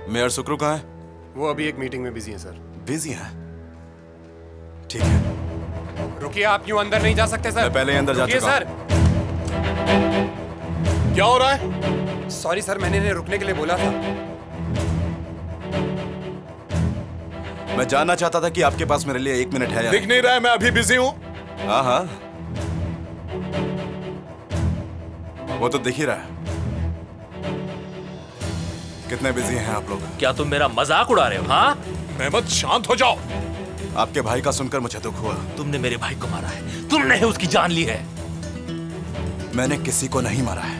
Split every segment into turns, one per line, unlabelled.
Mayor सुक्रू कहाँ है?
वो अभी एक मीटिंग में बिजी है सर।
बिजी है? ठीक है।
रुकिए, आप यूं अंदर नहीं जा सकते सर।
मैं पहले ही अंदर जा चुका
सर।
क्या हो रहा है?
सॉरी सर, मैंने इन्हें रुकने के लिए बोला था।
मैं जानना चाहता था कि आपके पास मेरे लिए 1 मिनट है या
दिख नहीं रहा है, मैं अभी बिजी हूँ।
हाँ हाँ, वो तो दिख ही रहा है। कितने बिजी हैं आप लोग?
क्या तुम मेरा मजाक उड़ा रहे हो? हाँ,
मेहमद शांत हो जाओ।
आपके भाई का सुनकर मुझे दुख हुआ।
तुमने मेरे भाई को मारा है, तुमने ही उसकी जान ली है।
मैंने किसी को नहीं मारा है,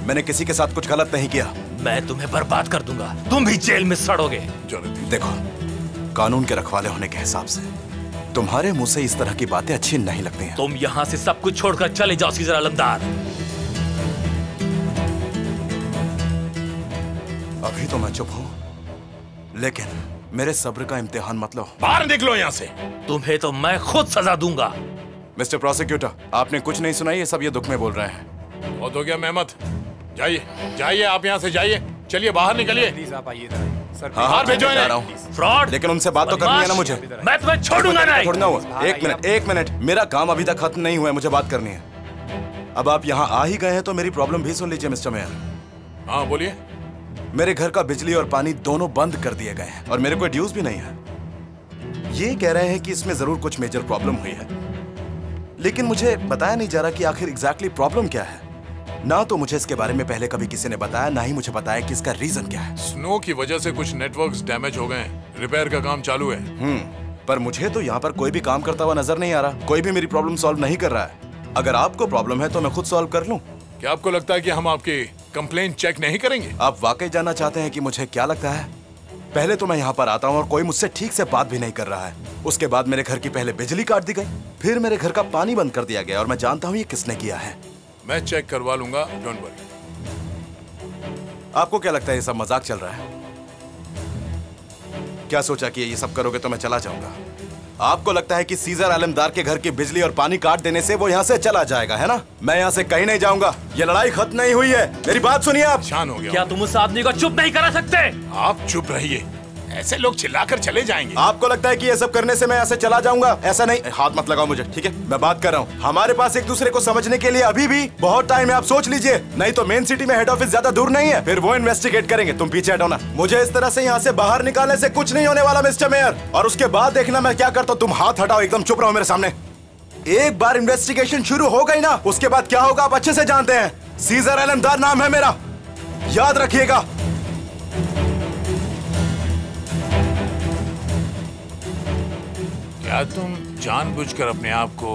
मैंने किसी के साथ कुछ गलत नहीं किया।
मैं तुम्हें बर्बाद कर दूंगा, तुम भी जेल में सड़ोगे।
देखो, कानून के रखवाले होने के हिसाब से तुम्हारे मुंह से इस तरह की बातें अच्छी नहीं लगती हैं।
तुम यहाँ से सब कुछ छोड़कर चले जाओ सीजर आलमदार।
अभी तो मैं चुप हूँ, लेकिन मेरे सब्र का इम्तिहान मत लो।
बाहर निकलो यहाँ से।
तुम्हें तो मैं खुद सजा दूंगा।
मिस्टर प्रोसिक्यूटर, आपने कुछ नहीं सुना, ये सब ये दुख में बोल रहे हैं।
बहुत हो गया मेहमद, जाइए जाइए, आप यहाँ से जाइए, चलिए बाहर निकलिए।
प्लीज आप आइए सर।
बाहर भेजो इन्हें।
फ्रॉड।
लेकिन उनसे बात तो करनी है ना मुझे।
मैं तुम्हें छोड़ूंगा नहीं।
छोड़ना हुआ। एक मिनट, मेरा काम अभी तक खत्म नहीं हुआ है, मुझे बात करनी है। अब आप यहाँ आ ही गए हैं तो मेरी प्रॉब्लम भी सुन लीजिए मिस्टर मेयर।
हाँ बोलिए।
मेरे घर का बिजली और पानी दोनों बंद कर दिए गए हैं और मेरे कोई ड्यूज भी नहीं है। ये कह रहे हैं कि इसमें जरूर कुछ मेजर प्रॉब्लम हुई है, लेकिन मुझे बताया नहीं जा रहा कि आखिर एग्जैक्टली प्रॉब्लम क्या है। ना तो मुझे इसके बारे में पहले कभी किसी ने बताया, ना ही मुझे बताया कि इसका रीजन क्या है।
स्नो की वजह से कुछ नेटवर्क्स डैमेज हो गए हैं, रिपेयर का काम चालू है।
पर मुझे तो यहाँ पर कोई भी काम करता हुआ नजर नहीं आ रहा, कोई भी मेरी प्रॉब्लम सॉल्व नहीं कर रहा है। अगर आपको प्रॉब्लम है तो मैं खुद सॉल्व कर लूं।
क्या आपको लगता है कि हम आपकी कंप्लेन चेक नहीं करेंगे?
आप वाकई जानना चाहते हैं कि मुझे क्या लगता है? पहले तो मैं यहाँ पर आता हूँ और कोई मुझसे ठीक से बात भी नहीं कर रहा है। उसके बाद मेरे घर की पहले बिजली काट दी गई, फिर मेरे घर का पानी बंद कर दिया गया और मैं जानता हूँ ये किसने किया है।
मैं चेक करवा लूंगा, डोंट वरी।
आपको क्या लगता है ये सब मजाक चल रहा है? क्या सोचा कि ये सब करोगे तो मैं चला जाऊंगा? आपको लगता है कि सीजर आलमदार के घर की बिजली और पानी काट देने से वो यहाँ से चला जाएगा, है ना? मैं यहाँ से कहीं नहीं जाऊंगा, ये लड़ाई खत्म नहीं हुई है। मेरी बात सुनिए आप।
शान हो गया।
क्या तुम उस आदमी को चुप नहीं करा सकते?
आप चुप रहिए, ऐसे लोग चिल्लाकर चले जाएंगे।
आपको लगता है कि ये सब करने से मैं यहाँ से चला जाऊंगा? ऐसा नहीं। हाथ मत लगाओ मुझे, ठीक है? मैं बात कर रहा हूँ। हमारे पास एक दूसरे को समझने के लिए अभी भी बहुत टाइम है, आप सोच लीजिए। नहीं तो मेन सिटी में हेड ऑफिस ज्यादा दूर नहीं है, फिर वो इन्वेस्टिगेट करेंगे। तुम पीछे हटो ना। मुझे इस तरह से यहाँ से बाहर निकालने से कुछ नहीं होने वाला मिस्टर मेयर, और उसके बाद देखना मैं क्या करता हूँ। तुम हाथ हटाओ, एकदम चुप रहो मेरे सामने। एक बार इन्वेस्टिगेशन शुरू हो गई ना, उसके बाद क्या होगा आप अच्छे से जानते हैं। सीजर आलमदार नाम है मेरा, याद रखिएगा।
क्या तुम जानबूझकर अपने आप को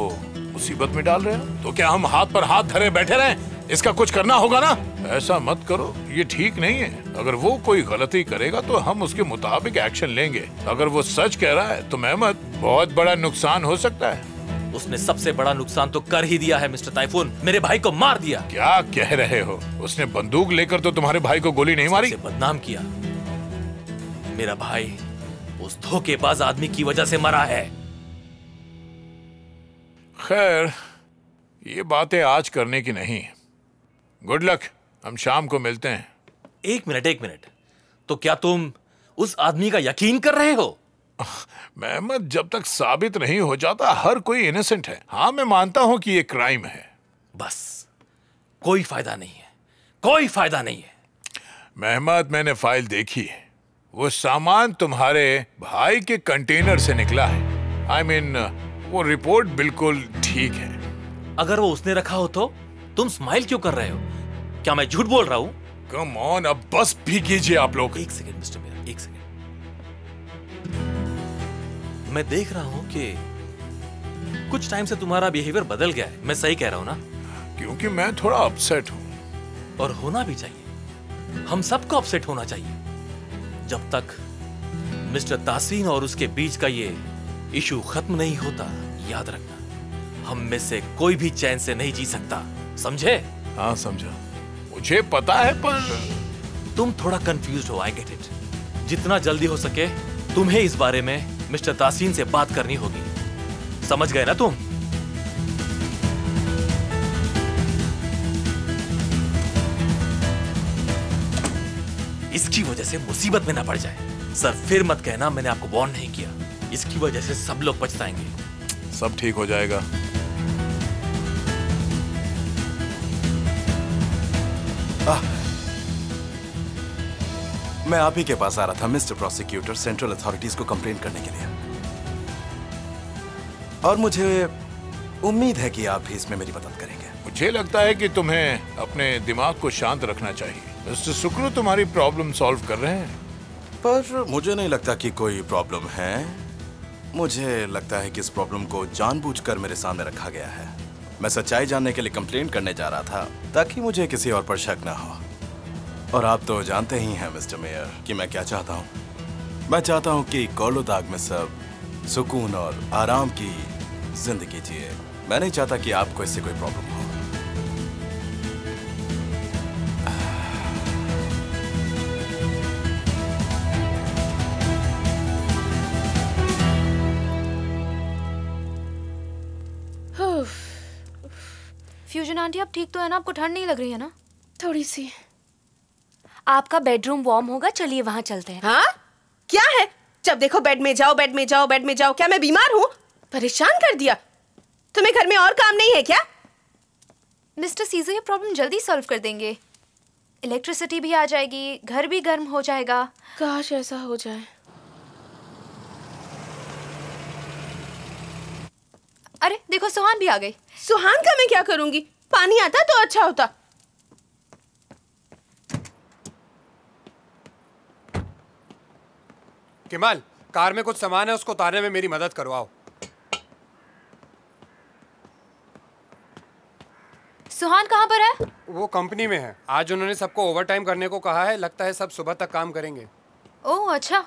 मुसीबत में डाल रहे हो? तो क्या हम हाथ पर हाथ धरे बैठे रहें? इसका कुछ करना होगा ना। ऐसा मत करो, ये ठीक नहीं है। अगर वो कोई गलती करेगा तो हम उसके मुताबिक एक्शन लेंगे। अगर वो सच कह रहा है तो मेहमद, बहुत बड़ा नुकसान हो सकता है।
उसने सबसे बड़ा नुकसान तो कर ही दिया है मिस्टर टाइफून, मेरे भाई को मार दिया।
क्या कह रहे हो? उसने बंदूक लेकर तो तुम्हारे भाई को गोली नहीं मारी?
बदनाम किया। मेरा भाई उस धोखेबाज आदमी की वजह से मरा है।
खैर, ये बातें आज करने की नहीं। गुड लक, हम शाम को मिलते हैं।
एक मिनट, तो क्या तुम उस आदमी का यकीन कर रहे हो?
मेहमद, जब तक साबित नहीं हो जाता हर कोई इनोसेंट है। हाँ, मैं मानता हूं कि ये क्राइम है।
बस कोई फायदा नहीं है, कोई फायदा नहीं है।
मेहमद, मैंने फाइल देखी है। वो सामान तुम्हारे भाई के कंटेनर से निकला है। I mean, वो रिपोर्ट बिल्कुल ठीक है।
अगर वो उसने रखा हो तो तुम स्माइल क्यों कर रहे हो? क्या मैं झूठ बोल रहा हूं?
कम ऑन, अब बस भी कीजिए आप लोग।
एक सेकंड मिस्टर मेरा, एक सेकंड। मैं देख रहा हूं कि कुछ टाइम से तुम्हारा बिहेवियर बदल गया है। मैं सही कह रहा हूं ना?
क्योंकि मैं थोड़ा अपसेट हूं।
और होना भी चाहिए, हम सबको अपसेट होना चाहिए। जब तक मिस्टर तासीन और उसके बीच का ये इशू खत्म नहीं होता, याद रखना, हम में से कोई भी चैन से नहीं जी सकता, समझे?
हाँ समझा, मुझे पता है, पर
तुम थोड़ा कंफ्यूज्ड हो। I get it. जितना जल्दी हो सके तुम्हें इस बारे में मिस्टर तासीन से बात करनी होगी, समझ गए ना तुम? इसकी वजह से मुसीबत में ना पड़ जाए। सर फिर मत कहना मैंने आपको वार्न नहीं किया। इसकी वजह से सब लोग पछताएंगे।
सब ठीक हो जाएगा।
मैं आप ही के पास आ रहा था मिस्टर प्रोसिक्यूटर, सेंट्रल अथॉरिटीज को कंप्लेन करने के लिए। और मुझे उम्मीद है कि आप भी इसमें मेरी मदद करेंगे।
मुझे लगता है कि तुम्हें अपने दिमाग को शांत रखना चाहिए। मिस्टर सुक्रू तुम्हारी प्रॉब्लम सॉल्व कर रहे हैं,
पर मुझे नहीं लगता कि कोई प्रॉब्लम है। मुझे लगता है कि इस प्रॉब्लम को जानबूझकर मेरे सामने रखा गया है। मैं सच्चाई जानने के लिए कंप्लेन करने जा रहा था ताकि मुझे किसी और पर शक ना हो। और आप तो जानते ही हैं मिस्टर मेयर कि मैं क्या चाहता हूँ। मैं चाहता हूँ कि कोलोदाग में सब सुकून और आराम की जिंदगी जिए। मैं नहीं चाहता कि आपको इससे कोई प्रॉब्लम हो।
फ्यूजन आंटी आप ठीक तो है ना? आपको ठंड नहीं लग रही है ना?
थोड़ी सी।
आपका बेडरूम वार्म होगा, चलिए वहां चलते हैं।
हाँ क्या है, जब देखो बेड में जाओ बेड में जाओ बेड में जाओ। क्या मैं बीमार हूँ? परेशान कर दिया। तुम्हें घर में और काम नहीं है क्या?
मिस्टर सीजर ये प्रॉब्लम जल्दी सॉल्व कर देंगे। इलेक्ट्रिसिटी भी आ जाएगी, घर भी गर्म हो जाएगा।
काश ऐसा हो जाए।
अरे देखो सुहान भी आ गई।
सुहान का मैं क्या करूंगी? पानी आता तो अच्छा होता।
केमाल, कार में कुछ सामान है, उसको उतारने में मेरी मदद करवाओ।
सुहान कहाँ पर है?
वो कंपनी में है। आज उन्होंने सबको ओवरटाइम करने को कहा है। लगता है सब सुबह तक काम करेंगे।
ओह अच्छा।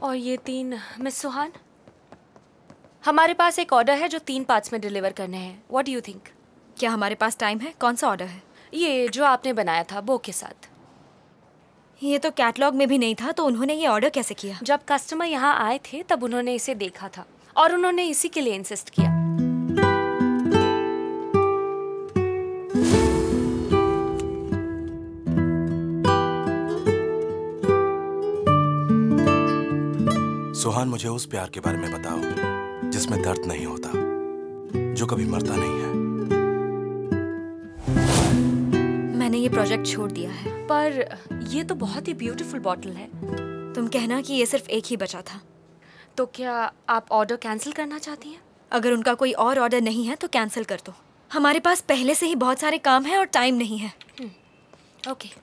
और ये 3 मिस सुहान, हमारे पास एक ऑर्डर है जो 3 पार्ट्स में डिलीवर करने हैं। What do you think?
क्या हमारे पास टाइम है? कौन सा ऑर्डर है?
ये जो आपने बनाया था बो के साथ।
ये तो कैटलॉग में भी नहीं था, तो उन्होंने ये ऑर्डर कैसे किया?
जब कस्टमर यहाँ आए थे तब उन्होंने इसे देखा था और उन्होंने इसी के लिए इंसिस्ट किया।
सुहान मुझे उस प्यार के बारे में बताओ जिसमें दर्द नहीं होता, जो कभी मरता नहीं है।
मैंने ये प्रोजेक्ट छोड़ दिया है।
पर ये तो बहुत ही ब्यूटीफुल बॉटल है।
तुम कहना कि ये सिर्फ एक ही बचा था।
तो क्या आप ऑर्डर कैंसिल करना चाहती हैं?
अगर उनका कोई और ऑर्डर नहीं है तो कैंसिल कर दो। हमारे पास पहले से ही बहुत सारे काम हैं और टाइम नहीं है।
ओके।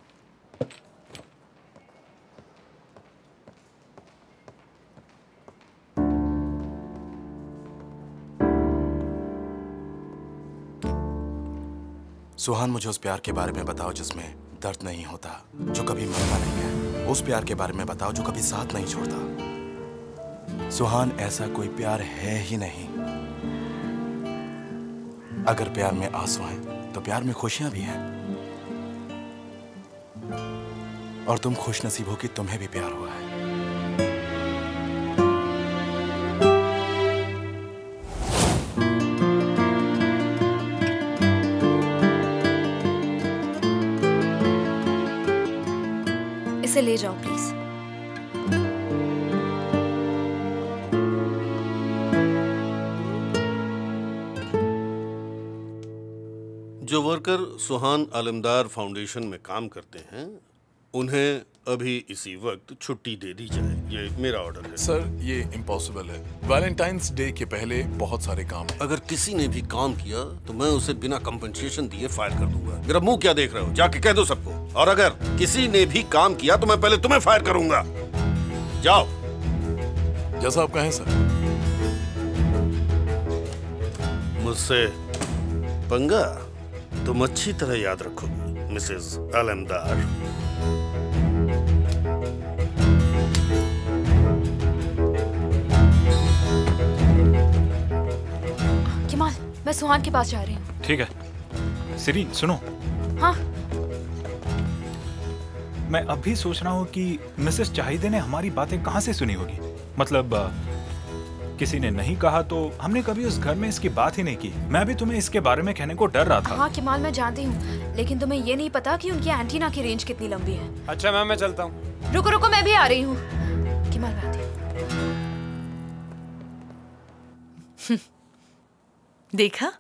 सुहान मुझे उस प्यार के बारे में बताओ जिसमें दर्द नहीं होता, जो कभी मरता नहीं है। उस प्यार के बारे में बताओ जो कभी साथ नहीं छोड़ता। सुहान ऐसा कोई प्यार है ही नहीं। अगर प्यार में आंसू हैं तो प्यार में खुशियां भी हैं। और तुम खुश नसीब हो कि तुम्हें भी प्यार हुआ है।
इसे ले जाओ प्लीज।
जो वर्कर सुहान आलमदार फाउंडेशन में काम करते हैं उन्हें अभी इसी वक्त छुट्टी दे दी जाए। ये मेरा ऑर्डर है।
सर ये इम्पॉसिबल है। वैलेंटाइंस डे के पहले बहुत सारे काम हैं।
अगर किसी ने भी काम किया तो मैं उसे बिना कंपनसेशन दिए फायर कर दूंगा। मेरा मुंह क्या देख रहे हो? जाके कह दो सबको। और अगर किसी ने भी काम किया तो मैं पहले तुम्हें फायर करूंगा। जाओ।
जैसा आप कहें सर।
मुझसे पंगा तुम अच्छी तरह याद रखोगी मिसेस आलमदार।
केमाल, मैं सुहान के पास जा रही हूँ।
ठीक है। सिरीन सुनो।
हाँ।
मैं अब भी सोच रहा हूँ कि मिसेस चाहिदे ने हमारी बातें कहाँ से सुनी होगी। मतलब किसी ने नहीं कहा तो हमने कभी उस घर में इसकी बात ही नहीं की। मैं भी तुम्हें इसके बारे में कहने को डर रहा था।
हाँ किमाल, मैं जानती हूँ, लेकिन तुम्हें ये नहीं पता कि उनकी एंटीना की रेंज कितनी लंबी है।
अच्छा मैम, मैं चलता हूँ।
रुको रुको, मैं भी आ रही हूँ। किमाल, मैं आती हूँ।
देखा,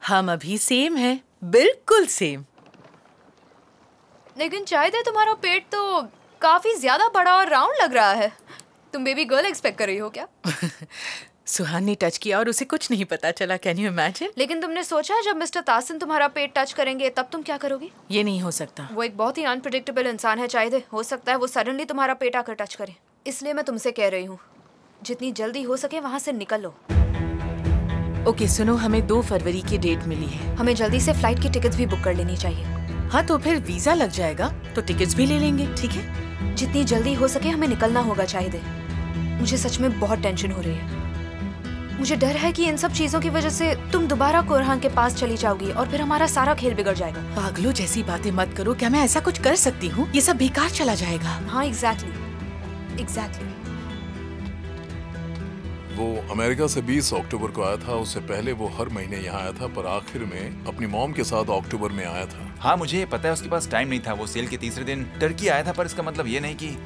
हम अभी सेम हैं, बिल्कुल सेम।
लेकिन शायद है तुम्हारा पेट तो काफी ज्यादा बड़ा और राउंड लग रहा है। तुम बेबी गर्ल एक्सपेक्ट कर रही हो क्या?
सुहान ने टच किया और उसे कुछ नहीं पता चला। Can you imagine?
लेकिन तुमने सोचा जब मिस्टर तासिन तुम्हारा पेट टच करेंगे तब तुम क्या करोगी?
ये नहीं हो सकता।
वो एक बहुत ही अनप्रेडिक्टेबल इंसान है शायद, हो सकता है वो सडनली तुम्हारा पेट आकर टच करे। इसलिए मैं तुमसे कह रही हूँ, जितनी जल्दी हो सके वहाँ से निकल लो।
ओके सुनो, हमें 2 फरवरी की डेट मिली है।
हमें जल्दी से फ्लाइट की टिकट्स भी बुक कर लेनी चाहिए।
हाँ तो फिर वीजा लग जाएगा तो टिकट्स भी ले लेंगे, ठीक है?
जितनी जल्दी हो सके हमें निकलना होगा शायद। मुझे सच में बहुत टेंशन हो रही है। मुझे डर है कि इन सब चीजों की वजह से तुम दोबारा कोरहान के पास चली जाओगी और फिर हमारा सारा खेल बिगड़ जाएगा।
पागलों जैसी बातें मत करो। क्या मैं ऐसा कुछ कर सकती हूँ? ये सब बेकार चला जाएगा।
हाँ एग्जैक्टली।
वो अमेरिका से 20 अक्टूबर को आया था। उससे पहले वो हर महीने यहाँ आया था, पर आखिर में अपनी मॉम के साथ अक्टूबर में आया था।
हाँ मुझे ये पता है, उसके पास टाइम नहीं था। वो सेल के तीसरे दिन टर्की आया था, पर इसका मतलब ये नहीं कि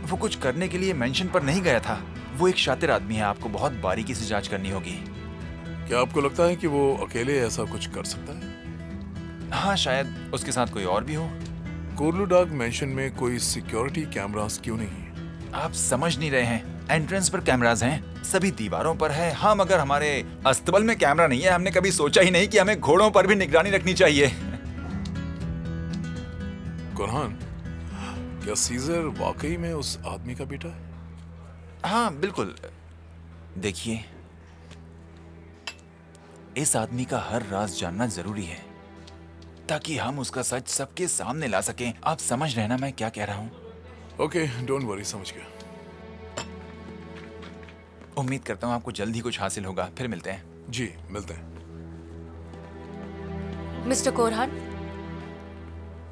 वो कुछ करने के लिए मेंशन पर नहीं गया था। वो एक शातिर आदमी है, आपको बहुत बारीकी से जांच करनी होगी।
क्या आपको लगता है कि वो अकेले ऐसा कुछ कर सकता है?
हाँ शायद उसके साथ कोई और भी हो।
कोर्लुडाग मेंशन में कोई सिक्योरिटी कैमरास क्यों नहीं है?
आप समझ नहीं रहे हैं। एंट्रेंस पर कैमरास हैं, सभी दीवारों पर है। हाँ मगर हमारे अस्तबल में कैमरा नहीं है। हमने कभी सोचा ही नहीं कि हमें घोड़ों पर भी निगरानी रखनी चाहिए।
कोरहान, क्या सीजर वाकई में उस आदमी का बेटा है?
हाँ बिल्कुल। देखिए, इस आदमी का हर राज जानना जरूरी है ताकि हम उसका सच सबके सामने ला सकें। आप समझ रहे हैं ना मैं क्या कह रहा हूँ?
ओके, डोंट वरी, समझ गया।
उम्मीद करता हूँ आपको जल्द ही कुछ हासिल होगा। फिर मिलते हैं।
जी मिलते हैं।
मिस्टर कोरहान,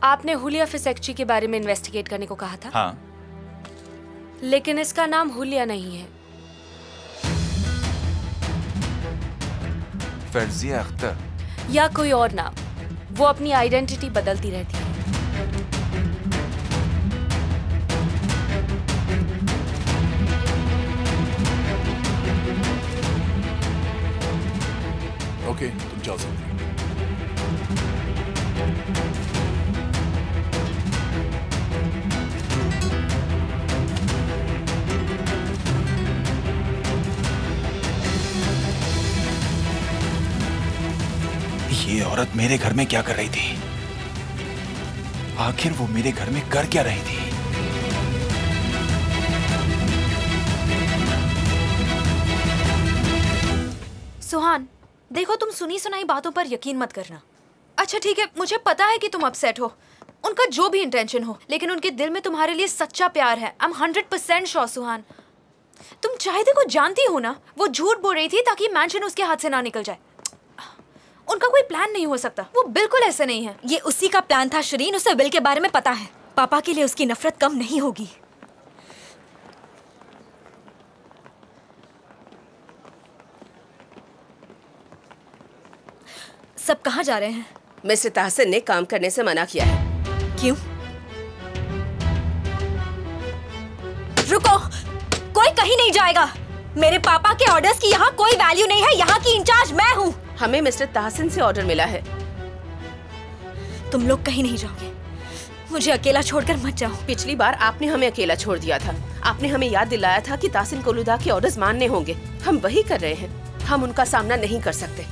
आपने हुलिया फिसेक्ची के बारे में इन्वेस्टिगेट करने को कहा था।
हाँ,
लेकिन इसका नाम हुलिया नहीं है।
फर्जिया अख्तर
या कोई और नाम। वो अपनी आइडेंटिटी बदलती रहती है।
ओके, तुम जा सकते हो।
ये औरत मेरे घर में क्या कर रही थी? आखिर वो मेरे घर में कर क्या रही थी?
सुहान, देखो तुम सुनी सुनाई बातों पर यकीन मत करना। अच्छा ठीक है, मुझे पता है कि तुम अपसेट हो, उनका जो भी इंटेंशन हो, लेकिन उनके दिल में तुम्हारे लिए सच्चा प्यार है। आई एम 100% श्योर सुहान। तुम चाहते को जानती हो ना, वो झूठ बोल रही थी ताकि मैंशन उसके हाथ से ना निकल जाए। उनका कोई प्लान नहीं हो सकता, वो बिल्कुल ऐसे नहीं है।
ये उसी का प्लान था शरीन, उसे विल के बारे में पता है। पापा के लिए उसकी नफरत कम नहीं होगी। सब कहाँ जा रहे हैं?
मिस्टर ताहसिन ने काम करने से मना किया है।
क्यों? रुको, कोई कहीं नहीं जाएगा। मेरे पापा के ऑर्डर्स की यहाँ कोई वैल्यू नहीं है। यहाँ की इंचार्ज मैं हूँ।
हमें मिस्टर ताहसिन से ऑर्डर मिला है।
तुम लोग कहीं नहीं जाओगे। मुझे अकेला छोड़कर मत जाओ।
पिछली बार आपने हमें अकेला छोड़ दिया था। आपने हमें याद दिलाया था कि ताहसिन कोलुदा के ऑर्डर्स मानने होंगे। हम वही कर रहे हैं। हम उनका सामना नहीं कर सकते।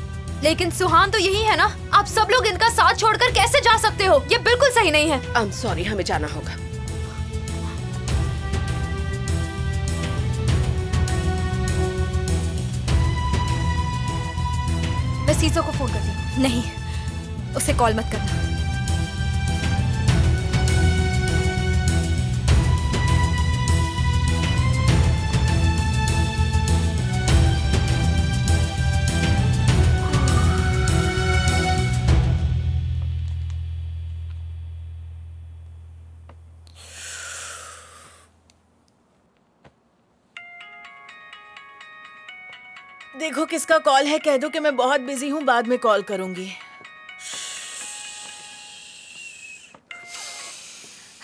लेकिन सुहान तो यही है ना, आप सब लोग इनका साथ छोड़कर कैसे जा सकते हो? ये बिल्कुल सही नहीं है।
आई एम सॉरी, हमें जाना होगा।
मैं सीजो को फोन करती हूँ।
नहीं, उसे कॉल मत करना।
देखो किसका कॉल है, कह दो कि मैं बहुत बिजी हूँ, बाद में कॉल करूंगी।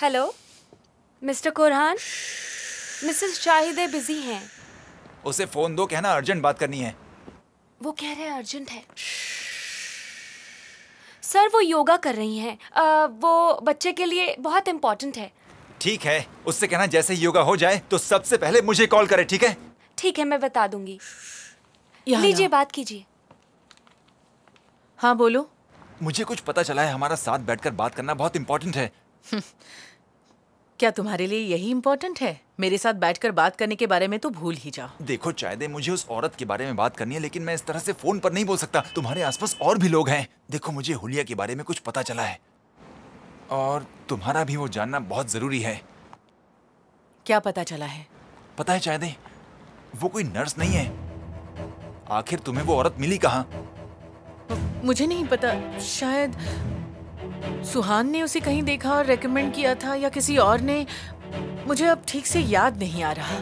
हेलो मिस्टर कुरहान, मिसेस शाहिदे बिजी हैं।
उसे फोन दो, कहना अर्जेंट बात करनी है।
वो कह रहे हैं अर्जेंट है। सर वो योगा कर रही हैं, वो बच्चे के लिए बहुत इम्पोर्टेंट है।
ठीक है, उससे कहना जैसे ही योगा हो जाए तो सबसे पहले मुझे कॉल करे, ठीक है?
ठीक है, मैं बता दूंगी। लीजिए बात कीजिए।
हाँ बोलो।
मुझे कुछ पता चला है, हमारा साथ बैठकर बात करना बहुत इम्पोर्टेंट है।
क्या तुम्हारे लिए यही इम्पोर्टेंट है? मेरे साथ बैठकर बात करने के बारे में तो भूल ही जाओ।
देखो चाहदे, मुझे उस औरत के बारे में बात करनी है, लेकिन मैं इस तरह से फोन पर नहीं बोल सकता। तुम्हारे आसपास और भी लोग हैं। देखो मुझे हुलिया के बारे में कुछ पता चला है और तुम्हारा भी वो जानना बहुत जरूरी है।
क्या पता चला है?
पता है चाहदे, वो कोई नर्स नहीं है। आखिर तुम्हें वो औरत मिली कहाँ?
मुझे नहीं पता, शायद सुहान ने उसे कहीं देखा और रेकमेंड किया था या किसी और ने। मुझे अब ठीक से याद नहीं आ रहा।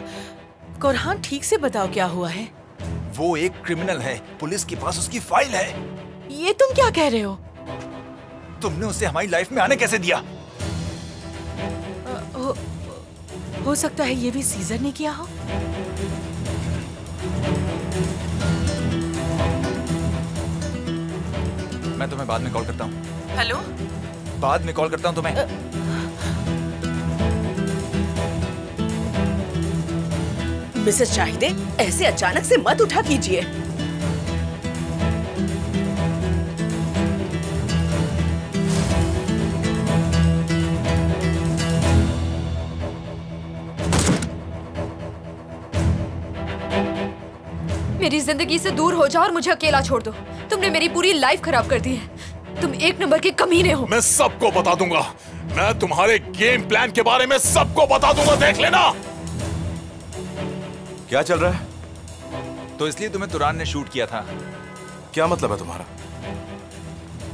कुरहान ठीक से बताओ क्या हुआ है?
वो एक क्रिमिनल है, पुलिस के पास उसकी फाइल है।
ये तुम क्या कह रहे हो?
तुमने उसे हमारी लाइफ में आने कैसे दिया?
हो सकता है ये भी सीजर ने किया हो।
मैं तुम्हें बाद में कॉल करता हूँ।
हेलो?
बाद में कॉल करता हूँ तुम्हें।
मिसेस शाहिदे, ऐसे अचानक से मत उठा कीजिए।
मेरी जिंदगी से दूर हो जाओ और मुझे अकेला छोड़ दो। तुमने मेरी पूरी लाइफ खराब कर दी है। तुम एक नंबर के कमीने हो।
मैं सबको बता दूंगा। मैं तुम्हारे गेम प्लान के बारे में सबको बता दूंगा, देख लेना।
क्या चल रहा है?
तो इसलिए तुम्हें तुरान ने शूट किया था।
क्या मतलब है तुम्हारा?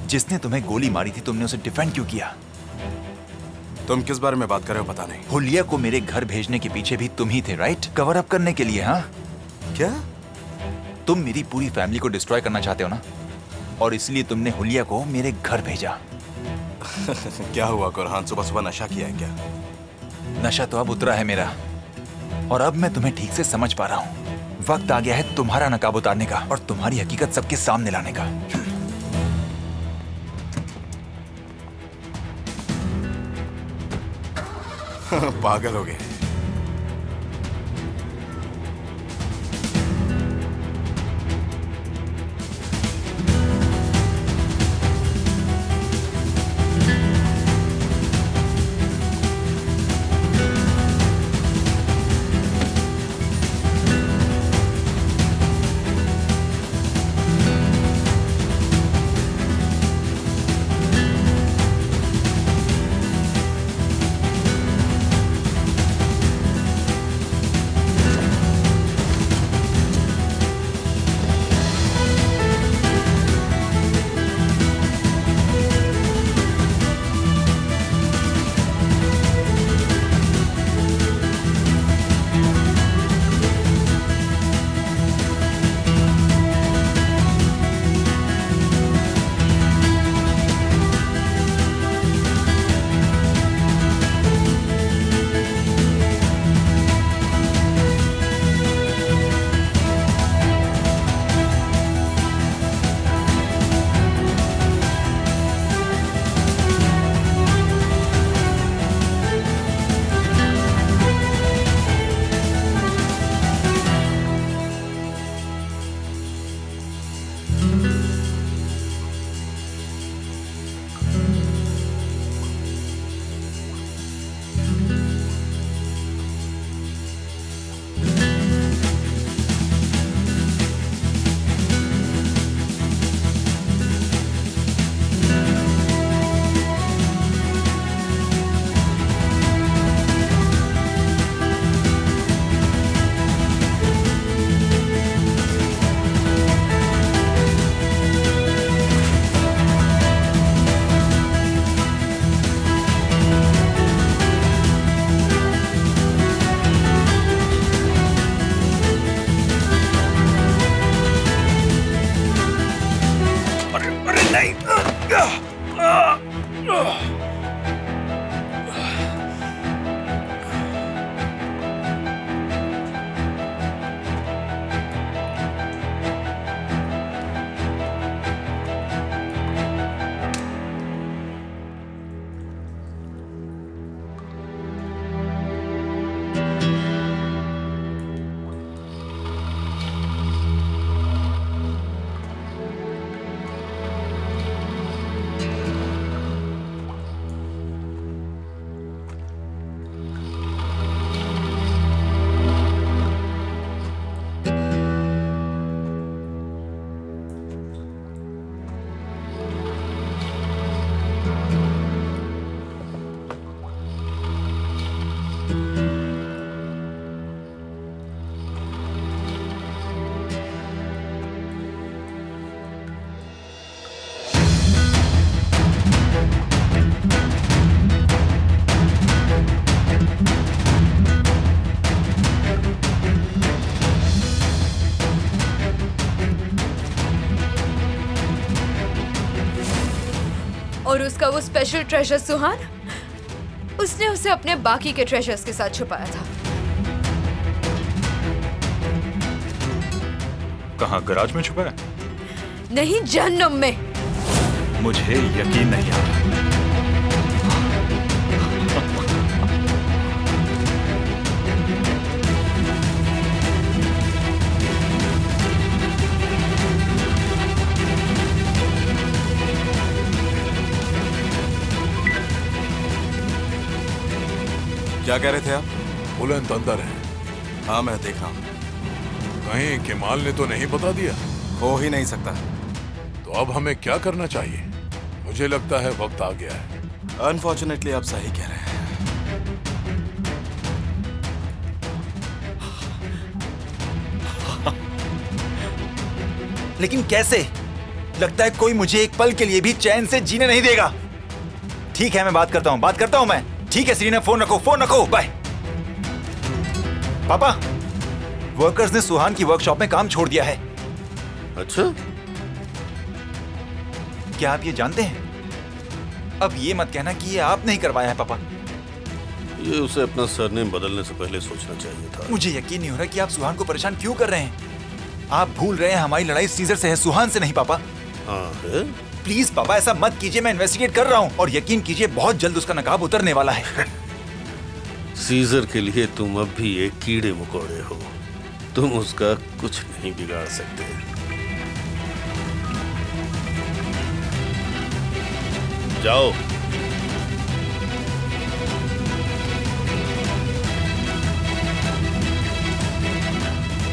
जिसने तुम्हें गोली मारी थी, तुमने उसे डिफेंड क्यों किया?
तुम किस बारे में बात कर रहे हो पता नहीं।
हुलिया को मेरे घर भेजने के पीछे भी तुम ही थे, राइट? कवर अप करने के लिए। हाँ
क्या?
तुम मेरी पूरी फैमिली को डिस्ट्रॉय करना चाहते हो ना, और इसलिए तुमने हुलिया को मेरे घर भेजा।
क्या हुआ कुरहान, सुबह सुबह नशा किया है क्या?
नशा तो अब उतरा है मेरा, और अब मैं तुम्हें ठीक से समझ पा रहा हूँ। वक्त आ गया है तुम्हारा नकाब उतारने का और तुम्हारी हकीकत सबके सामने लाने का।
पागल हो गए।
उसका वो स्पेशल ट्रेजर सुहान, उसने उसे अपने बाकी के ट्रेजर्स के साथ छुपाया था।
कहाँ, गैराज में छुपा है?
नहीं, जहन्नुम में।
मुझे यकीन नहीं आ रहा।
क्या कह रहे थे आप?
बुलंद अंदर है।
हाँ, मैं देख रहा हूँ।
कहीं केमाल ने तो नहीं बता दिया?
हो ही नहीं सकता।
तो अब हमें क्या करना चाहिए? मुझे लगता है वक्त आ गया है।
अनफॉर्चुनेटली आप सही कह रहे हैं।
लेकिन कैसे? लगता है कोई मुझे एक पल के लिए भी चैन से जीने नहीं देगा। ठीक है, मैं बात करता हूँ मैं। ठीक है सीरीना, फोन रखो, बाय। पापा, वर्कर्स ने सुहान की वर्कशॉप में काम छोड़ दिया है।
अच्छा?
क्या आप ये जानते हैं? अब ये मत कहना कि ये आपने ही करवाया है पापा।
ये उसे अपना सरनेम बदलने से पहले सोचना चाहिए था।
मुझे यकीन नहीं हो रहा कि आप सुहान को परेशान क्यों कर रहे हैं। आप भूल रहे हैं हमारी लड़ाई सीजर से है, सुहान से नहीं पापा।
हाँ है?
प्लीज पापा ऐसा मत कीजिए, मैं इन्वेस्टिगेट कर रहा हूँ और यकीन कीजिए बहुत जल्द उसका नकाब उतरने वाला है।
सीजर के लिए तुम अब भी एक कीड़े मकोड़े हो, तुम उसका कुछ नहीं बिगाड़ सकते। जाओ।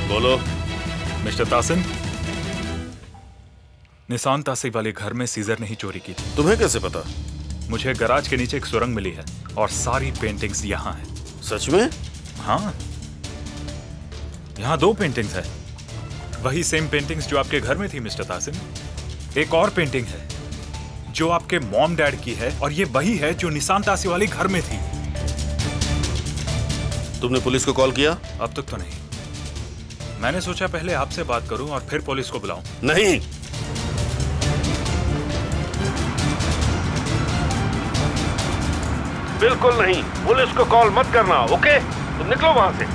बोलो।
मिस्टर तासिन, निशान तासी वाले घर में सीजर ने ही चोरी की थी।
तुम्हें कैसे पता?
मुझे गैराज के नीचे एक सुरंग मिली है और सारी पेंटिंग्स यहाँ हैं।
सच में?
हाँ, यहाँ 2 पेंटिंग्स है। वही सेम पेंटिंग्स जो आपके घर में थी मिस्टर तासिन। एक और पेंटिंग है जो आपके मॉम डैड की है और ये वही है जो निशान तासी वाले घर में थी।
तुमने पुलिस को कॉल किया?
अब तक तो नहीं। मैंने सोचा पहले आपसे बात करूं और फिर पुलिस को बुलाऊं।
नहीं, बिल्कुल नहीं। पुलिस को कॉल मत करना, ओके? तुम निकलो वहां से।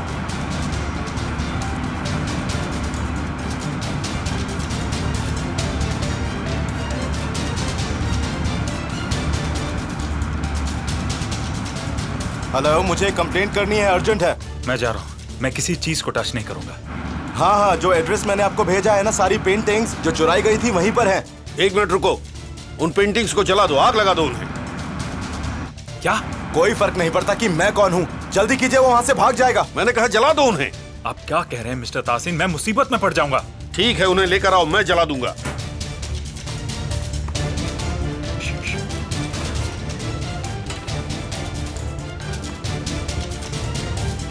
हेलो, मुझे कंप्लेंट करनी है, अर्जेंट है।
मैं जा रहा हूँ, मैं किसी चीज को टच नहीं करूंगा।
हाँ, जो एड्रेस मैंने आपको भेजा है ना, सारी पेंटिंग्स जो चुराई गई थी वहीं पर हैं।
1 मिनट रुको, उन पेंटिंग्स को जला दो, आग लगा दो उन्हें।
क्या? कोई फर्क नहीं पड़ता कि मैं कौन हूँ। जल्दी कीजिए, वो वहाँ से भाग जाएगा।
मैंने कहा जला दो उन्हें।
आप क्या कह रहे हैं मिस्टर तासिन? मैं मुसीबत में पड़ जाऊंगा।
ठीक है, उन्हें लेकर आओ, मैं जला दूंगा।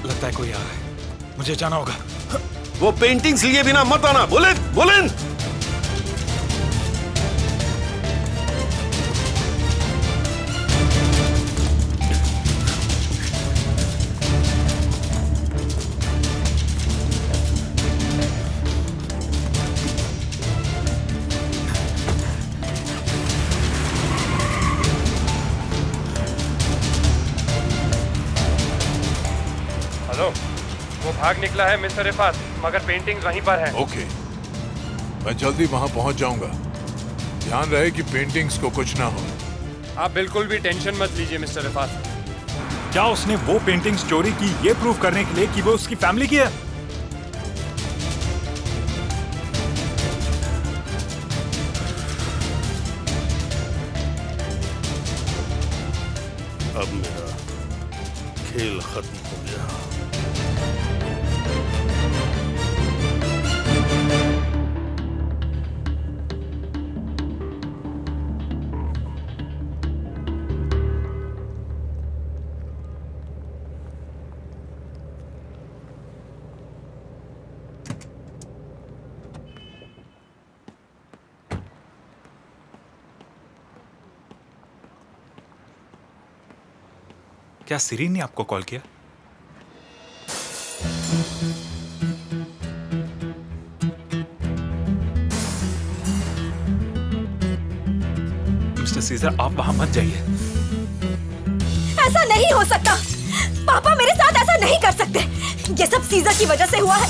लगता है कोई आ रहा है, मुझे जाना होगा।
वो पेंटिंग्स लिए बिना मत आना। बुलेट।
हेलो, वो भाग निकला है मिस्टर रिफात, मगर पेंटिंग्स वहीं पर है।
ओके, मैं जल्दी वहां पहुंच जाऊंगा। ध्यान रहे कि पेंटिंग्स को कुछ ना हो।
आप बिल्कुल भी टेंशन मत लीजिए मिस्टर रिफात।
क्या उसने वो पेंटिंग्स चोरी की ये प्रूव करने के लिए कि वो उसकी फैमिली की है?
अब मेरा खेल खत्म हो गया।
क्या सीरीन ने आपको कॉल किया? मिस्टर सीजर आप वहां मत जाइए।
ऐसा नहीं हो सकता। पापा मेरे साथ ऐसा नहीं कर सकते। ये सब सीजर की वजह से हुआ है।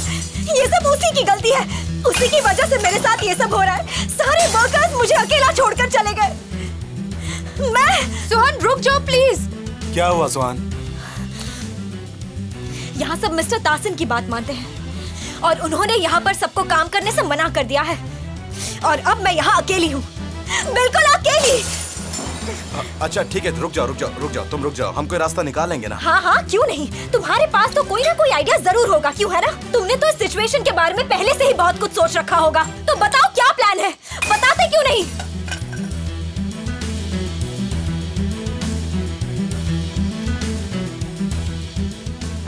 ये सब उसी की गलती है। उसी की वजह से मेरे साथ ये सब हो रहा है। सारे वर्कर्स मुझे अकेला छोड़कर चले गए। मैं
सुहान रुक जाओ प्लीज।
क्या हुआ सुहान?
यहाँ सब मिस्टर तासिन की बात मानते हैं और उन्होंने यहाँ पर सबको काम करने से मना कर दिया है और अब मैं यहाँ अकेली हूँ, बिल्कुल अकेली।
अच्छा ठीक है, रुक जाओ, तुम रुक जाओ, हम कोई रास्ता निकालेंगे ना।
हाँ हाँ क्यों नहीं, तुम्हारे पास तो कोई ना कोई आइडिया जरूर होगा, क्यों है ना? तुमने तो इस सिचुएशन के बारे में पहले से ही बहुत कुछ सोच रखा होगा, तो बताओ क्या प्लान है, बताते क्यों नहीं?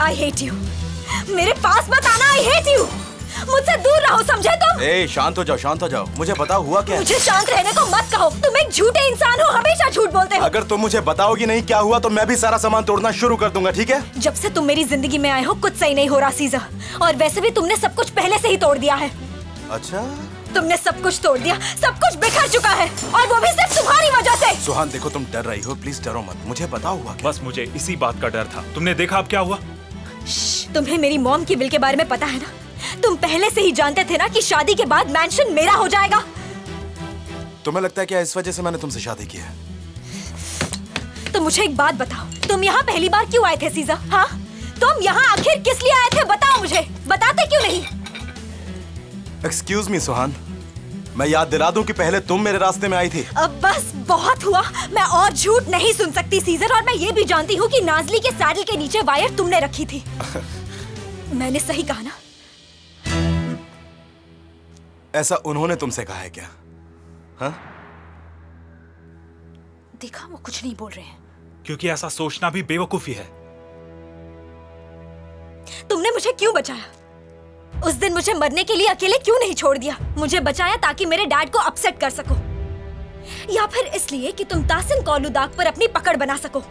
I hate you. मेरे पास मत आना, I hate you. मुझसे दूर रहो, समझे तुम?
ए, शांत हो जाओ, मुझे बताओ हुआ क्या?
मुझे शांत रहने को मत कहो, तुम एक झूठे इंसान हो, हमेशा झूठ बोलते हो।
अगर तुम मुझे बताओगी नहीं क्या हुआ तो मैं भी सारा सामान तोड़ना शुरू कर दूंगा, ठीक है?
जब से तुम मेरी जिंदगी में आए हो कुछ सही नहीं हो रहा सीजर, और वैसे भी तुमने सब कुछ पहले से ही तोड़ दिया है।
अच्छा,
तुमने सब कुछ तोड़ दिया, सब कुछ बिखर चुका है, और वो भी सिर्फ तुम्हारी वजह से।
सुहान देखो, तुम डर रही हो, प्लीज डरो मत, मुझे बताओ हुआ क्या?
बस मुझे इसी बात का डर था। तुमने देखा अब क्या हुआ?
तुम्हें मेरी मॉम की विल के बारे में पता है ना? तुम पहले से ही जानते थे ना कि शादी के बाद मैंशन मेरा हो जाएगा।
तुम्हें लगता है क्या इस वजह से मैंने तुमसे शादी की है?
तो मुझे एक बात बताओ, तुम यहाँ पहली बार क्यों आए थे सीजा? हाँ, तुम यहाँ आखिर किस लिए आए थे, बताओ मुझे, बताते क्यों नहीं?
एक्सक्यूज मी सुहान, मैं याद दिला दूं कि पहले तुम मेरे रास्ते में आई थी।
अब बस बहुत हुआ, मैं और झूठ नहीं सुन सकती सीजर, और मैं ये भी जानती हूँ कि नाजली के सैडल के नीचे वायर तुमने रखी थी। मैंने सही कहा ना?
ऐसा उन्होंने तुमसे कहा है क्या? हाँ?
देखा, वो कुछ नहीं बोल रहे हैं।
क्योंकि ऐसा सोचना भी बेवकूफी है।
तुमने मुझे क्यों बचाया? उस दिन मुझे मरने के लिए अकेले क्यों नहीं छोड़ दिया? मुझे बचाया ताकि मेरे डैड को अपसेट कर सको, या फिर इसलिए कि तुम तासिन कोलुदाग पर अपनी पकड़ बना सको,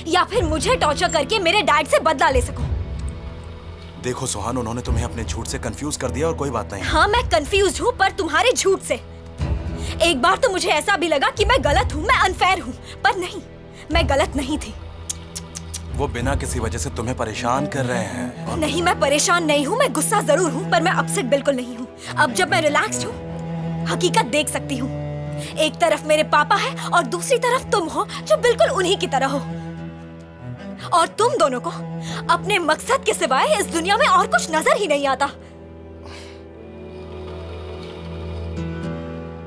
या फिर मुझे टॉर्चर करके मेरे डैड से बदला ले सको?
देखो सुहान, उन्होंने तुम्हें अपने झूठ से कंफ्यूज कर दिया और कोई बात नहीं।
हाँ, मैं कंफ्यूज हूँ, पर तुम्हारे झूठ से। एक बार तो मुझे ऐसा भी लगा कि मैं गलत हूँ, मैं अनफेयर हूँ, पर नहीं, मैं गलत नहीं थी।
वो बिना किसी वजह से तुम्हें परेशान कर रहे हैं।
नहीं, मैं परेशान नहीं हूँ, मैं गुस्सा जरूर हूँ, पर मैं अपसेट बिल्कुल नहीं हूँ। अब जब मैं रिलैक्स्ड हूँ, हकीकत देख सकती हूँ। एक तरफ मेरे पापा है और दूसरी तरफ तुम हो, जो बिल्कुल उन्हीं की तरह हो। और तुम दोनों को अपने मकसद के सिवाय इस दुनिया में और कुछ नजर ही नहीं आता।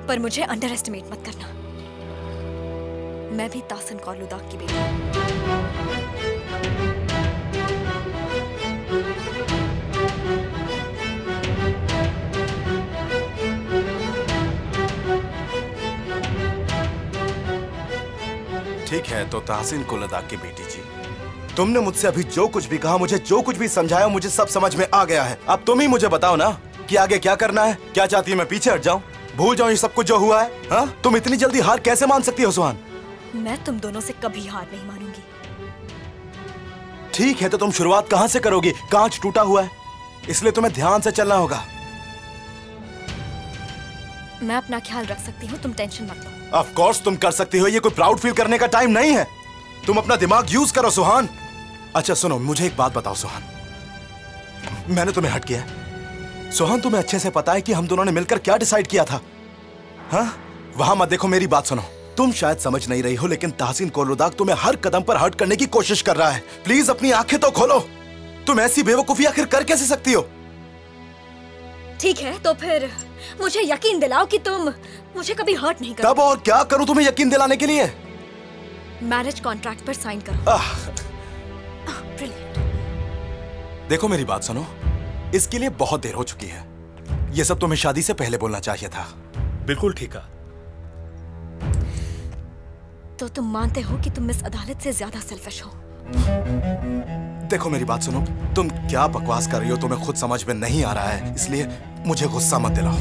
पर मुझे अंडर एस्टिमेट मत करना, मैं भी तासिन कोलुदाग की बेटी हूँ।
ठीक है, तो ताहसीन कोलुदाग की बेटी जी, तुमने मुझसे अभी जो कुछ भी कहा, मुझे जो कुछ भी समझाया, मुझे सब समझ में आ गया है। अब तुम ही मुझे बताओ ना कि आगे क्या करना है। क्या चाहती है मैं पीछे हट जाऊं, भूल जाऊं ये सब कुछ जो हुआ है? हाँ, तुम इतनी जल्दी हार कैसे मान सकती हो सुहान?
मैं तुम दोनों से कभी हार नहीं मानूंगी।
ठीक है, तो तुम शुरुआत कहां से करोगी? कांच टूटा हुआ है, इसलिए तुम्हें ध्यान से चलना होगा।
मैं अपना ख्याल रख सकती हूँ, तुम टेंशन मत लो।
ऑफ कोर्स तुम कर सकती हो, ये कोई प्राउड फील करने का टाइम नहीं है। तुम अपना दिमाग यूज करो सुहान। अच्छा सुनो, मुझे एक बात बताओ सुहान, मैंने तुम्हें हट किया है? सुहान, तुम्हें अच्छे से पता है कि हम दोनों ने मिलकर क्या डिसाइड किया था? हाँ, वहां मत देखो, मेरी बात सुनो। तुम शायद समझ नहीं रही हो, लेकिन ताहसीन कोलुदाग तुम्हें हर कदम पर हर्ट करने की कोशिश कर रहा है। प्लीज अपनी आंखें तो खोलो। तुम ऐसी बेवकूफी आखिर कर कैसे सकती हो?
ठीक है, तो फिर मुझे यकीन दिलाओ कि तुम मुझे कभी हर्ट नहीं करोगे।
तब और क्या करूं तुम्हें यकीन दिलाने के लिए?
मैरिज कॉन्ट्रैक्ट पर साइन करो।
देखो मेरी बात सुनो, इसके लिए बहुत देर हो चुकी है। ये सब तुम्हें शादी से पहले बोलना चाहिए था।
बिल्कुल ठीक है।
तो तुम मानते हो कि तुम इस अदालत से ज्यादा सेल्फिश हो?
देखो मेरी बात सुनो, तुम क्या बकवास कर रही हो तुम्हें खुद समझ में नहीं आ रहा है, इसलिए मुझे गुस्सा मत दिलाओ।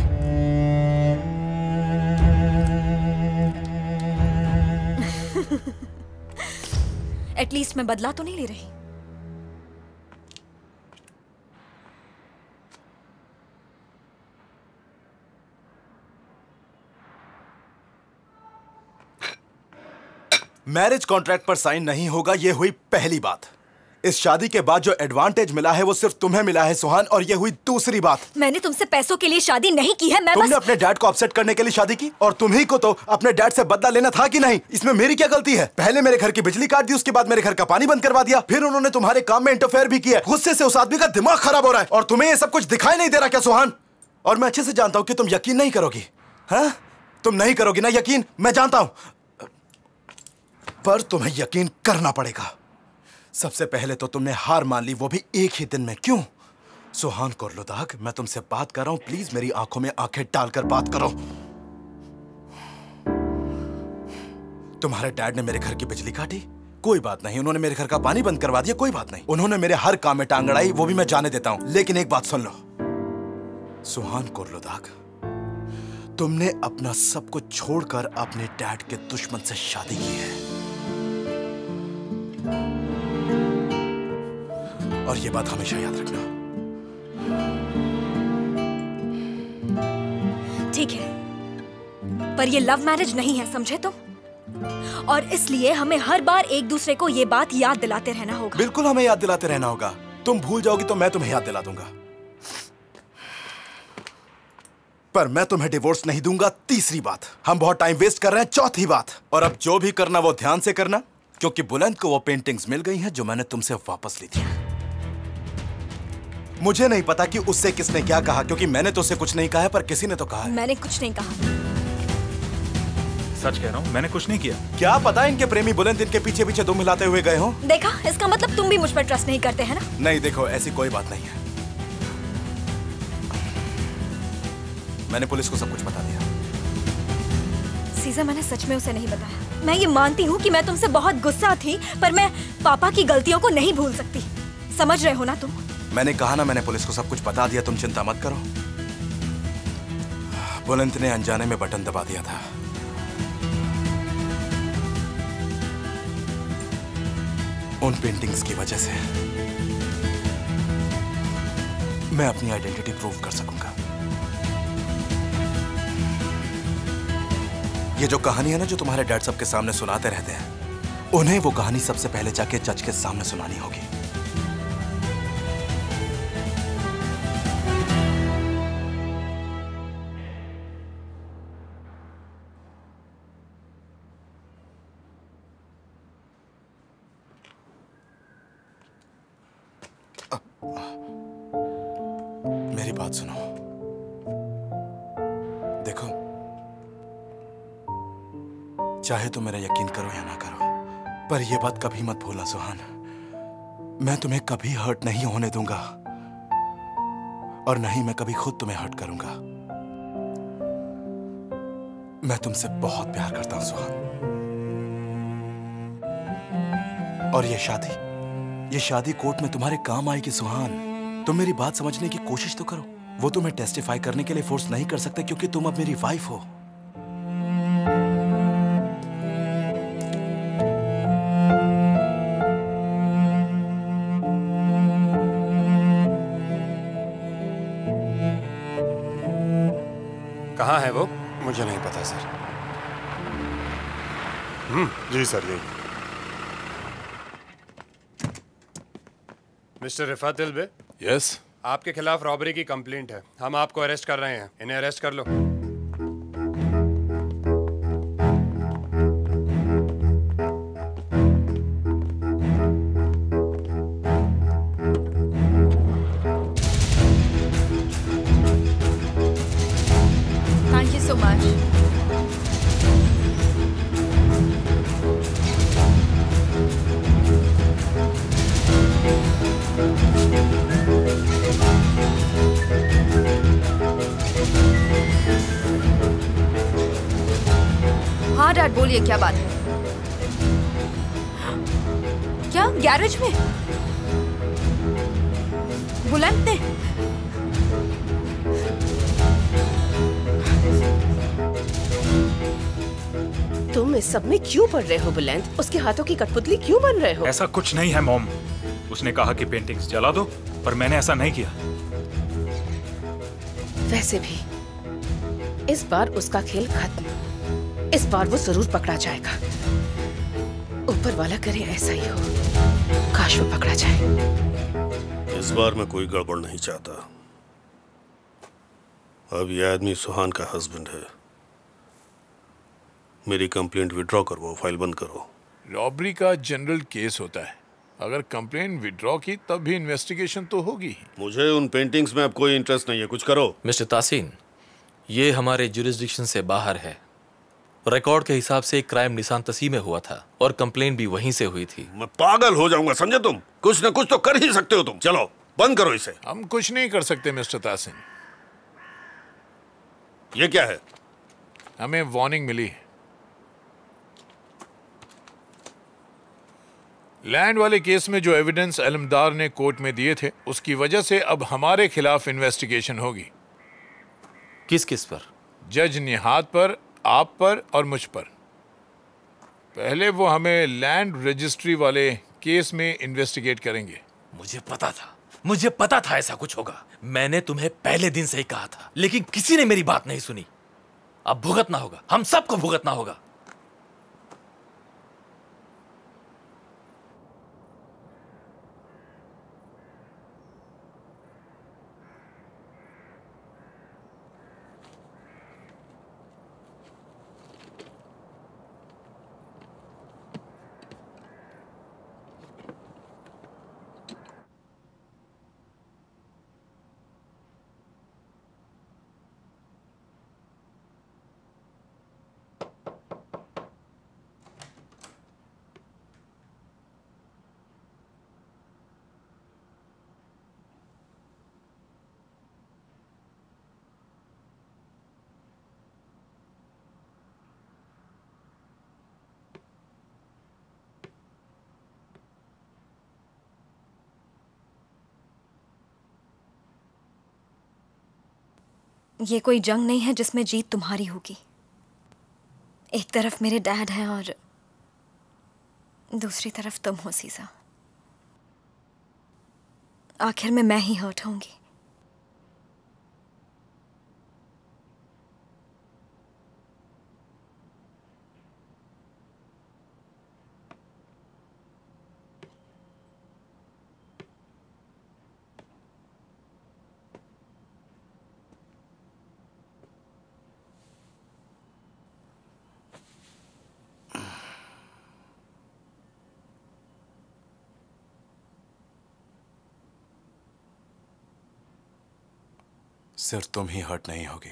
एटलीस्ट मैं बदला तो नहीं ले रही।
मैरिज कॉन्ट्रैक्ट पर साइन नहीं होगा, ये हुई पहली बात। इस शादी के बाद जो एडवांटेज मिला है वो सिर्फ तुम्हें मिला है सुहान, और ये हुई दूसरी बात।
मैंने तुमसे पैसों के लिए शादी नहीं की है।
तुमने अपने डैड को अपसेट करने के लिए शादी की, और तुम्ही को तो अपने डैड से बदला लेना था कि नहीं? इसमें मेरी क्या गलती है? पहले मेरे घर की बिजली काट दी, उसके बाद मेरे घर का पानी बंद करवा दिया, फिर उन्होंने तुम्हारे काम में इंटरफेयर भी किया। गुस्से से उस आदमी का दिमाग खराब हो रहा है, और तुम्हें ये सब कुछ दिखाई नहीं दे रहा क्या सुहान? और मैं अच्छे से जानता हूं कि तुम यकीन नहीं करोगी। हाँ, तुम नहीं करोगी ना यकीन, मैं जानता हूं, पर तुम्हें यकीन करना पड़ेगा। सबसे पहले तो तुमने हार मान ली, वो भी एक ही दिन में। क्यों? सुहान कुर्लुदाग, मैं तुमसे बात कर रहा हूं, प्लीज मेरी आंखों में आंखें डालकर बात करो। तुम्हारे डैड ने मेरे घर की बिजली काटी, कोई बात नहीं। उन्होंने मेरे घर का पानी बंद करवा दिया, कोई बात नहीं। उन्होंने मेरे हर काम में टांग अड़ाई, वो भी मैं जाने देता हूं। लेकिन एक बात सुन लो सुहान कुर्लुदाग, तुमने अपना सब कुछ छोड़कर अपने डैड के दुश्मन से शादी की है, और ये बात हमेशा याद रखना।
ठीक है, पर ये लव मैरिज नहीं है, समझे तुम? और इसलिए हमें हर बार एक दूसरे को ये बात याद दिलाते रहना होगा।
बिल्कुल, हमें याद दिलाते रहना होगा। तुम भूल जाओगी तो मैं तुम्हें याद दिला दूंगा, पर मैं तुम्हें डिवोर्स नहीं दूंगा। तीसरी बात, हम बहुत टाइम वेस्ट कर रहे हैं। चौथी बात, और अब जो भी करना वो ध्यान से करना, क्योंकि बुलंद को वो पेंटिंग्स मिल गई हैं जो मैंने तुमसे वापस ली थी। मुझे नहीं पता कि उससे किसने क्या कहा, क्योंकि मैंने तो उसे कुछ नहीं कहा है, पर किसी ने तो कहा है।
मैंने कुछ नहीं कहा।
सच कह रहा हूँ, मैंने कुछ नहीं किया।
क्या पता इनके प्रेमी बुलंद इनके पीछे पीछे दुम हिलाते हुए गए हो।
देखा, इसका मतलब तुम भी मुझ पर ट्रस्ट नहीं करते हैं ना?
नहीं, देखो ऐसी कोई बात नहीं है। मैंने पुलिस को सब कुछ बता दिया।
सीज़र, मैंने सच में उसे नहीं बताया। मैं ये मानती हूँ कि मैं तुमसे बहुत गुस्सा थी, पर मैं पापा की गलतियों को नहीं भूल सकती। समझ रहे हो ना तुम?
मैंने कहा ना, मैंने पुलिस को सब कुछ बता दिया, तुम चिंता मत करो। बुलंद ने अनजाने में बटन दबा दिया था। उन पेंटिंग्स की वजह से मैं अपनी आइडेंटिटी प्रूव कर सकूंगा। ये जो कहानी है ना, जो तुम्हारे डैड सबके सामने सुनाते रहते हैं, उन्हें वो कहानी सबसे पहले जाके जज के सामने सुनानी होगी। मेरी बात सुनो, देखो, चाहे तो मेरा यकीन करो या ना करो, पर यह बात कभी मत भूलना सुहान, मैं तुम्हें कभी हर्ट नहीं होने दूंगा, और नहीं मैं कभी खुद तुम्हें हर्ट करूंगा। मैं तुमसे बहुत प्यार करता हूं सुहान, और ये शादी कोर्ट में तुम्हारे काम आएगी सुहान। तुम मेरी बात समझने की कोशिश तो करो। वो तुम्हें टेस्टिफाई करने के लिए फोर्स नहीं कर सकते, क्योंकि तुम अब मेरी वाइफ हो।
कहाँ है वो?
मुझे नहीं पता सर। जी सर, यही।
मिस्टर रिफात दिलबे।
यस।
आपके खिलाफ रॉबरी की कंप्लेंट है, हम आपको अरेस्ट कर रहे हैं। इन्हें अरेस्ट कर लो।
Thank you so much. हाँ डैड, बोलिए क्या बात है? क्या गैरेज में बुलंद ने?
तुम इस सब में क्यों पड़ रहे हो बुलंद? उसके हाथों की कठपुतली क्यों बन रहे हो?
ऐसा कुछ नहीं है मॉम। उसने कहा कि पेंटिंग्स जला दो, पर मैंने ऐसा नहीं किया।
वैसे भी इस बार उसका खेल खत्म। इस बार वो जरूर पकड़ा जाएगा। ऊपर वाला करे ऐसा ही हो। काश वो पकड़ा जाए।
इस बार मैं कोई गड़बड़ नहीं चाहता। अब ये आदमी सुहान का हस्बैंड है। मेरी कंप्लेंट विड्रॉ करवाओ, फाइल बंद करो।
रॉबरी का जनरल केस होता है, अगर कंप्लेंट विड्रॉ की तब भी इन्वेस्टिगेशन तो होगी।
मुझे उन पेंटिंग्स में अब कोई इंटरेस्ट नहीं है, कुछ करो।
मिस्टर तासीन, ये हमारे जुरिस्डिक्शन से बाहर है। रिकॉर्ड के हिसाब से एक क्राइम निशान तसी में हुआ था और कंप्लेंट भी वहीं से हुई थी।
मैं पागल हो जाऊंगा, समझे तुम? कुछ न कुछ तो कर ही सकते हो तुम। चलो बंद करो इसे।
हम कुछ नहीं कर सकते मिस्टर तासीन।
ये क्या है?
हमें वार्निंग मिली है। लैंड वाले केस में जो एविडेंस अलमदार ने कोर्ट में दिए थे, उसकी वजह से अब हमारे खिलाफ इन्वेस्टिगेशन होगी।
किस किस पर?
जज निहात पर, आप पर और मुझ पर। पहले वो हमें लैंड रजिस्ट्री वाले केस में इन्वेस्टिगेट करेंगे।
मुझे पता था ऐसा कुछ होगा। मैंने तुम्हें पहले दिन से ही कहा था, लेकिन किसी ने मेरी बात नहीं सुनी। अब भुगतना होगा, हम सबको भुगतना होगा।
ये कोई जंग नहीं है जिसमें जीत तुम्हारी होगी। एक तरफ मेरे डैड हैं और दूसरी तरफ तुम हो सीसा। आखिर में मैं ही हर्ट होंगी।
सिर्फ तुम ही हर्ट नहीं होगी।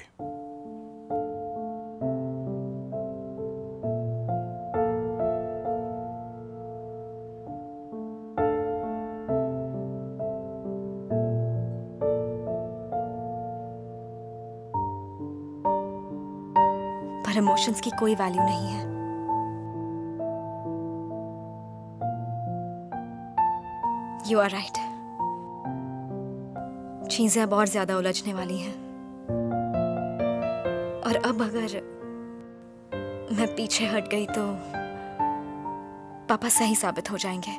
पर इमोशंस की कोई वैल्यू नहीं है। You are right. चीजें अब और ज्यादा उलझने वाली हैं। और अब अगर मैं पीछे हट गई तो पापा सही साबित हो जाएंगे।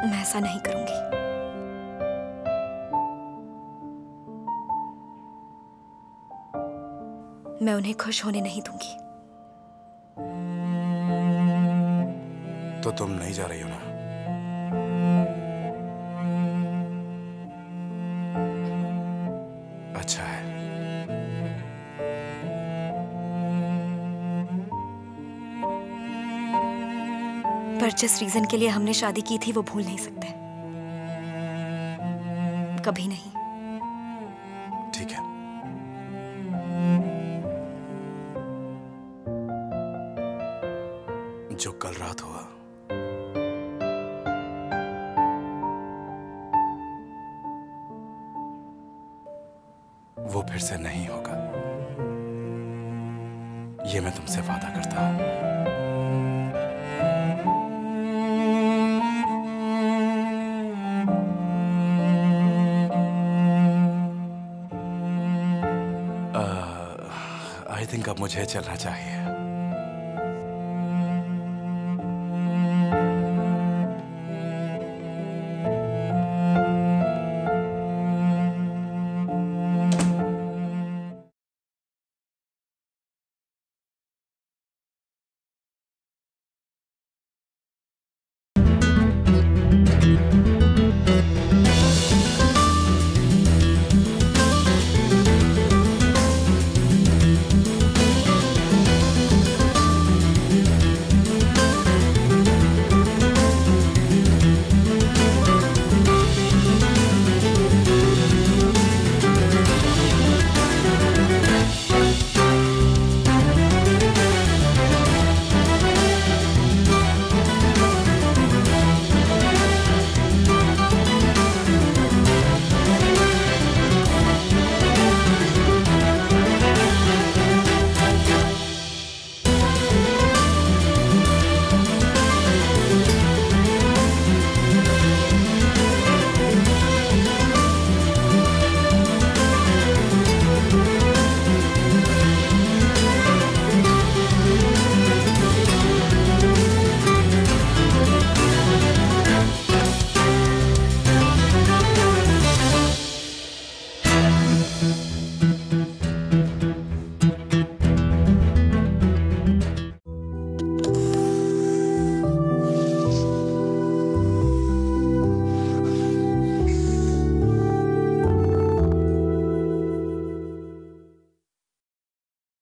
मैं ऐसा नहीं करूंगी। मैं उन्हें खुश होने नहीं दूंगी।
तो तुम नहीं जा रही हो ना? अच्छा है।
पर जिस रीजन के लिए हमने शादी की थी वो भूल नहीं सकते, कभी नहीं।
ठीक है। जो कल रात हुआ वो फिर से नहीं होगा, ये मैं तुमसे वादा करता हूं। आई थिंक अब मुझे चलना चाहिए।